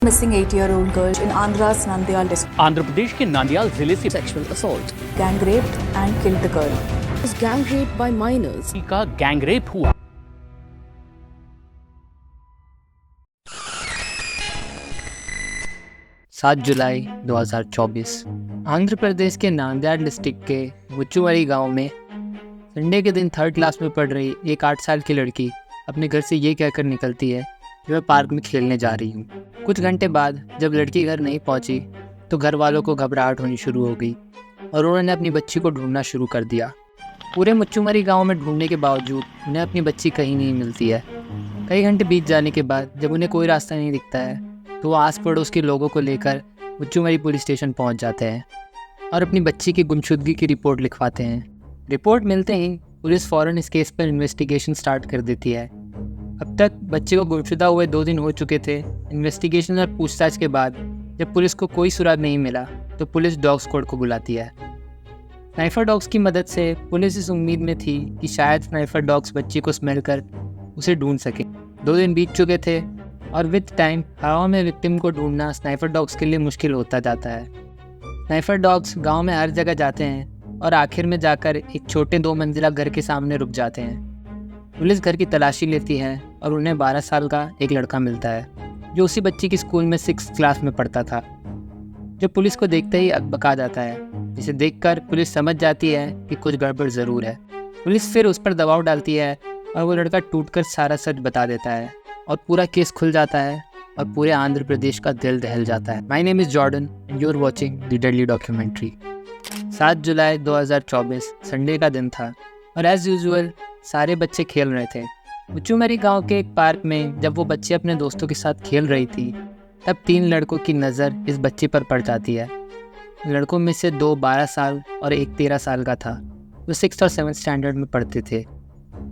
Missing 8-year-old girl in Andhra's Nandyal district. Andhra Pradesh के नांदयाल जिले से sexual assault. Gang raped and killed the girl. Was gang raped by minors. का gang rape हुआ। जुलाई 2024 आंध्र प्रदेश के Nanded district के मुच्चुवरी गांव में संडे के दिन 3rd क्लास में पढ़ रही एक 8 साल की लड़की अपने घर से ये कहकर निकलती है कि मैं पार्क में खेलने जा रही हूँ। कुछ घंटे बाद जब लड़की घर नहीं पहुँची तो घर वालों को घबराहट होनी शुरू हो गई और उन्होंने अपनी बच्ची को ढूंढना शुरू कर दिया। पूरे मुच्चुवरी गाँव में ढूंढने के बावजूद उन्हें अपनी बच्ची कहीं नहीं मिलती है। कई घंटे बीत जाने के बाद जब उन्हें कोई रास्ता नहीं दिखता है तो वो आस पड़ोस के लोगों को लेकर मुच्चुवरी पुलिस स्टेशन पहुंच जाते हैं और अपनी बच्ची की गुमशुदगी की रिपोर्ट लिखवाते हैं। रिपोर्ट मिलते ही पुलिस फ़ौरन इस केस पर इन्वेस्टिगेशन स्टार्ट कर देती है। अब तक बच्चे को गुमशुदा हुए 2 दिन हो चुके थे। इन्वेस्टिगेशन और पूछताछ के बाद जब पुलिस को कोई सुराग नहीं मिला तो पुलिस डॉग स्क्वाड को बुलाती है। स्नाइफर डॉग्स की मदद से पुलिस इस उम्मीद में थी कि शायद स्नाइफर डॉग्स बच्ची को स्मेल कर उसे ढूंढ सकें। 2 दिन बीत चुके थे और विद टाइम हवा में विक्टिम को ढूंढना स्नाइफर डॉग्स के लिए मुश्किल होता जाता है। स्नाइफर डॉग्स गांव में हर जगह जाते हैं और आखिर में जाकर एक छोटे 2 मंजिला घर के सामने रुक जाते हैं। पुलिस घर की तलाशी लेती है और उन्हें 12 साल का एक लड़का मिलता है जो उसी बच्ची की स्कूल में 6th क्लास में पढ़ता था, जो पुलिस को देखते ही अकबका जाता है, जिसे देखकर पुलिस समझ जाती है कि कुछ गड़बड़ ज़रूर है। पुलिस फिर उस पर दबाव डालती है और वो लड़का टूटकर सारा सच बता देता है और पूरा केस खुल जाता है और पूरे आंध्र प्रदेश का दिल दहल जाता है। My name is Jordan and you are watching the deadly documentary. 7 जुलाई 2024 संडे का दिन था और एज़ यूजुअल सारे बच्चे खेल रहे थे। मुच्चुवरी गांव के एक पार्क में जब वो बच्चे अपने दोस्तों के साथ खेल रही थी तब 3 लड़कों की नज़र इस बच्ची पर पड़ जाती है। लड़कों में से 2 12 साल और एक 13 साल का था। वो 6th और 7th स्टैंडर्ड में पढ़ते थे।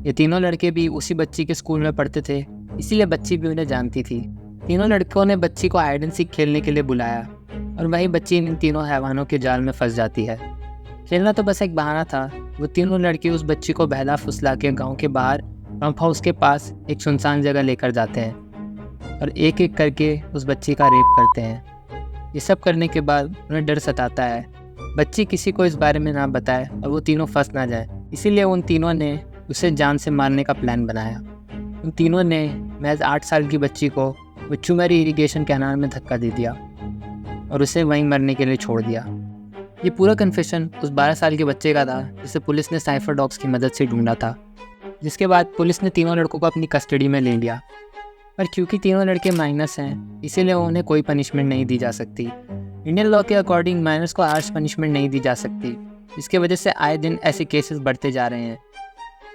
ये तीनों लड़के भी उसी बच्ची के स्कूल में पढ़ते थे, इसीलिए बच्ची भी उन्हें जानती थी। तीनों लड़कों ने बच्ची को हाइड एंड सीक खेलने के लिए बुलाया और वही बच्ची इन तीनों हैवानों के जाल में फंस जाती है। खेलना तो बस एक बहाना था। वो तीनों लड़के उस बच्ची को बहला फुसला के गाँव के बाहर पंप हाउस के पास एक सुनसान जगह लेकर जाते हैं और एक एक करके उस बच्ची का रेप करते हैं। ये सब करने के बाद उन्हें डर सताता है बच्ची किसी को इस बारे में ना बताए और वो तीनों फंस ना जाए, इसीलिए उन तीनों ने उसे जान से मारने का प्लान बनाया। उन तीनों ने महज 8 साल की बच्ची को मुच्चुवरी इरिगेशन कैनाल में धक्का दे दिया और उसे वहीं मरने के लिए छोड़ दिया। ये पूरा कन्फेशन उस 12 साल के बच्चे का था जिसे पुलिस ने स्नाइफर डॉग्स की मदद से ढूंढा था। जिसके बाद पुलिस ने तीनों लड़कों को अपनी कस्टडी में ले लिया, पर क्योंकि तीनों लड़के माइनस हैं इसीलिए उन्हें कोई पनिशमेंट नहीं दी जा सकती। इंडियन लॉ के अकॉर्डिंग माइनर्स को हार्श पनिशमेंट नहीं दी जा सकती, इसके वजह से आए दिन ऐसे केसेस बढ़ते जा रहे हैं।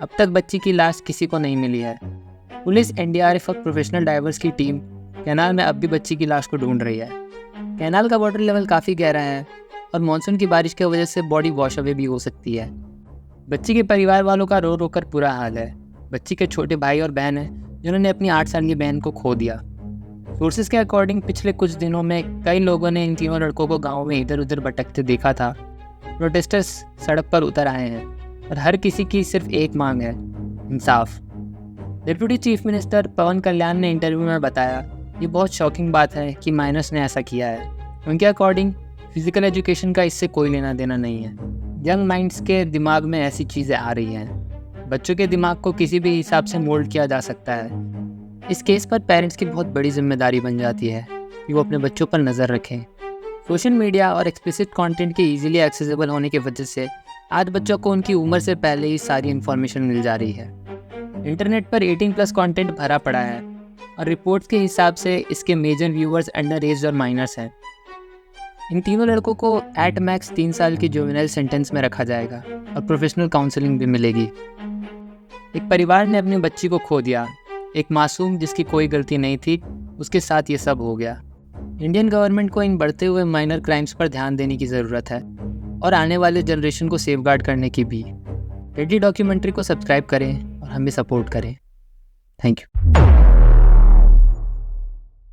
अब तक बच्ची की लाश किसी को नहीं मिली है। पुलिस, NDRF और प्रोफेशनल डाइवर्स की टीम कैनाल में अब भी बच्ची की लाश को ढूंढ रही है। कैनाल का वाटर लेवल काफ़ी गहरा है और मानसून की बारिश की वजह से बॉडी वॉश अवे भी हो सकती है। बच्ची के परिवार वालों का रो रो कर बुरा हाल है। बच्ची के छोटे भाई और बहन हैं जिन्होंने अपनी 8 साल की बहन को खो दिया। सोर्सेज के अकॉर्डिंग पिछले कुछ दिनों में कई लोगों ने इन तीनों लड़कों को गाँव में इधर उधर भटकते देखा था। प्रोटेस्टर्स सड़क पर उतर आए हैं और हर किसी की सिर्फ एक मांग है, इंसाफ। डिप्टी चीफ मिनिस्टर पवन कल्याण ने इंटरव्यू में बताया ये बहुत शॉकिंग बात है कि माइनर्स ने ऐसा किया है। उनके अकॉर्डिंग फिजिकल एजुकेशन का इससे कोई लेना देना नहीं है। यंग माइंड्स के दिमाग में ऐसी चीज़ें आ रही हैं। बच्चों के दिमाग को किसी भी हिसाब से मोल्ड किया जा सकता है। इस केस पर पेरेंट्स की बहुत बड़ी जिम्मेदारी बन जाती है कि वो अपने बच्चों पर नज़र रखें। सोशल मीडिया और एक्सप्लिसिट कंटेंट के इजीली एक्सेसिबल होने की वजह से आज बच्चों को उनकी उम्र से पहले ही सारी इन्फॉर्मेशन मिल जा रही है। इंटरनेट पर 18+ कंटेंट भरा पड़ा है और रिपोर्ट्स के हिसाब से इसके मेजर व्यूअर्स अंडर एज और माइनर्स हैं। इन तीनों लड़कों को एट मैक्स 3 साल की जुवेनाइल सेंटेंस में रखा जाएगा और प्रोफेशनल काउंसलिंग भी मिलेगी। एक परिवार ने अपनी बच्ची को खो दिया, एक मासूम जिसकी कोई गलती नहीं थी, उसके साथ ये सब हो गया। इंडियन गवर्नमेंट को इन बढ़ते हुए माइनर क्राइम्स पर ध्यान देने की ज़रूरत है और आने वाले जनरेशन को सेफगार्ड करने की भी। डेडली डॉक्यूमेंट्री को सब्सक्राइब करें और हमें सपोर्ट करें। Thank you.